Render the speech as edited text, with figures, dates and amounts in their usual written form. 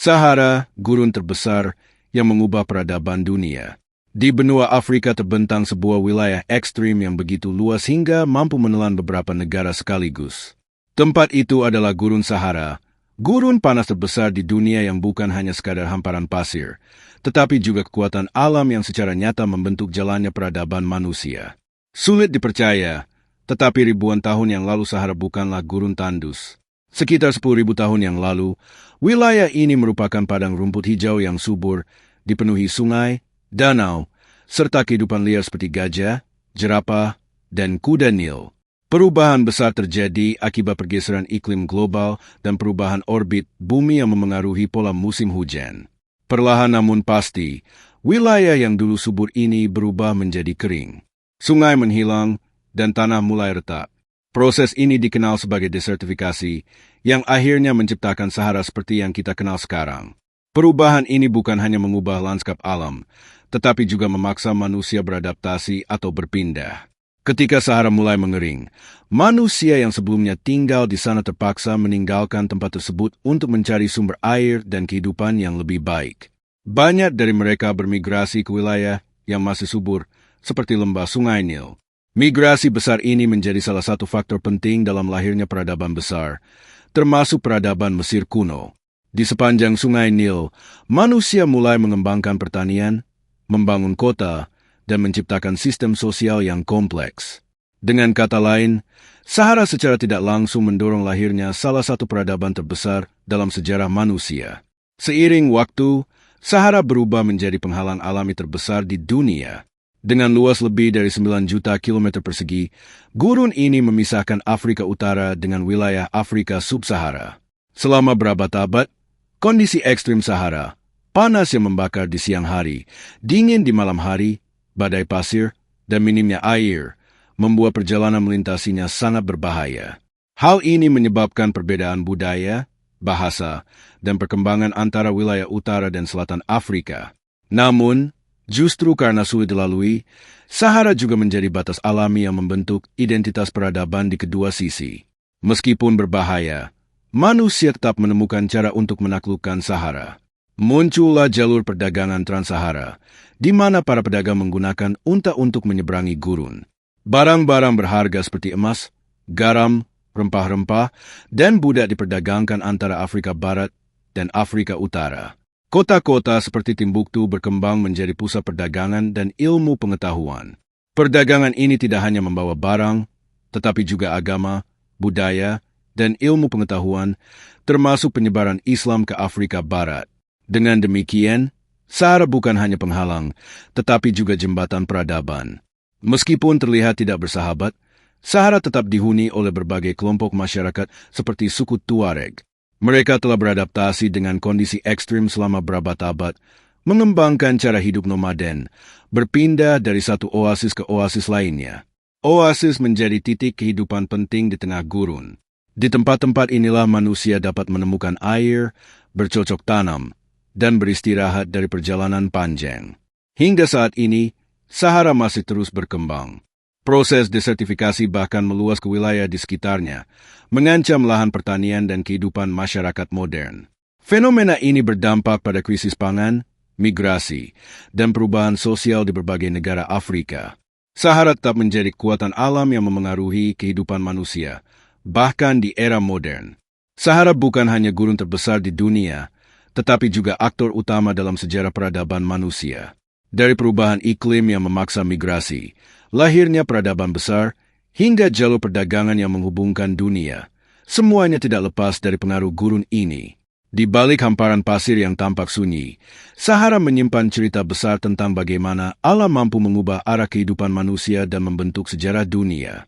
Sahara, gurun terbesar yang mengubah peradaban dunia. Di benua Afrika terbentang sebuah wilayah ekstrim yang begitu luas hingga mampu menelan beberapa negara sekaligus. Tempat itu adalah Gurun Sahara, gurun panas terbesar di dunia yang bukan hanya sekadar hamparan pasir, tetapi juga kekuatan alam yang secara nyata membentuk jalannya peradaban manusia. Sulit dipercaya, tetapi ribuan tahun yang lalu Sahara bukanlah gurun tandus. Sekitar 10.000 tahun yang lalu, wilayah ini merupakan padang rumput hijau yang subur, dipenuhi sungai, danau, serta kehidupan liar seperti gajah, jerapah, dan kuda Nil. Perubahan besar terjadi akibat pergeseran iklim global dan perubahan orbit bumi yang memengaruhi pola musim hujan. Perlahan namun pasti, wilayah yang dulu subur ini berubah menjadi kering. Sungai menghilang dan tanah mulai retak. Proses ini dikenal sebagai desertifikasi, yang akhirnya menciptakan Sahara seperti yang kita kenal sekarang. Perubahan ini bukan hanya mengubah lanskap alam, tetapi juga memaksa manusia beradaptasi atau berpindah. Ketika Sahara mulai mengering, manusia yang sebelumnya tinggal di sana terpaksa meninggalkan tempat tersebut untuk mencari sumber air dan kehidupan yang lebih baik. Banyak dari mereka bermigrasi ke wilayah yang masih subur, seperti lembah Sungai Nil. Migrasi besar ini menjadi salah satu faktor penting dalam lahirnya peradaban besar, termasuk peradaban Mesir kuno. Di sepanjang Sungai Nil, manusia mulai mengembangkan pertanian, membangun kota, dan menciptakan sistem sosial yang kompleks. Dengan kata lain, Sahara secara tidak langsung mendorong lahirnya salah satu peradaban terbesar dalam sejarah manusia. Seiring waktu, Sahara berubah menjadi penghalang alami terbesar di dunia. Dengan luas lebih dari 9 juta kilometer persegi, gurun ini memisahkan Afrika Utara dengan wilayah Afrika Sub-Sahara. Selama berabad-abad, kondisi ekstrim Sahara, panas yang membakar di siang hari, dingin di malam hari, badai pasir, dan minimnya air, membuat perjalanan melintasinya sangat berbahaya. Hal ini menyebabkan perbedaan budaya, bahasa, dan perkembangan antara wilayah utara dan selatan Afrika. Namun, justru karena sulit dilalui, Sahara juga menjadi batas alami yang membentuk identitas peradaban di kedua sisi. Meskipun berbahaya, manusia tetap menemukan cara untuk menaklukkan Sahara. Muncullah jalur perdagangan Trans-Sahara, di mana para pedagang menggunakan unta untuk menyeberangi gurun. Barang-barang berharga seperti emas, garam, rempah-rempah, dan budak diperdagangkan antara Afrika Barat dan Afrika Utara. Kota-kota seperti Timbuktu berkembang menjadi pusat perdagangan dan ilmu pengetahuan. Perdagangan ini tidak hanya membawa barang, tetapi juga agama, budaya, dan ilmu pengetahuan, termasuk penyebaran Islam ke Afrika Barat. Dengan demikian, Sahara bukan hanya penghalang, tetapi juga jembatan peradaban. Meskipun terlihat tidak bersahabat, Sahara tetap dihuni oleh berbagai kelompok masyarakat seperti suku Tuareg. Mereka telah beradaptasi dengan kondisi ekstrim selama berabad-abad, mengembangkan cara hidup nomaden, berpindah dari satu oasis ke oasis lainnya. Oasis menjadi titik kehidupan penting di tengah gurun. Di tempat-tempat inilah manusia dapat menemukan air, bercocok tanam, dan beristirahat dari perjalanan panjang. Hingga saat ini, Sahara masih terus berkembang. Proses desertifikasi bahkan meluas ke wilayah di sekitarnya, mengancam lahan pertanian dan kehidupan masyarakat modern. Fenomena ini berdampak pada krisis pangan, migrasi, dan perubahan sosial di berbagai negara Afrika. Sahara tetap menjadi kekuatan alam yang memengaruhi kehidupan manusia, bahkan di era modern. Sahara bukan hanya gurun terbesar di dunia, tetapi juga aktor utama dalam sejarah peradaban manusia. Dari perubahan iklim yang memaksa migrasi, lahirnya peradaban besar, hingga jalur perdagangan yang menghubungkan dunia, semuanya tidak lepas dari pengaruh gurun ini. Di balik hamparan pasir yang tampak sunyi, Sahara menyimpan cerita besar tentang bagaimana alam mampu mengubah arah kehidupan manusia dan membentuk sejarah dunia.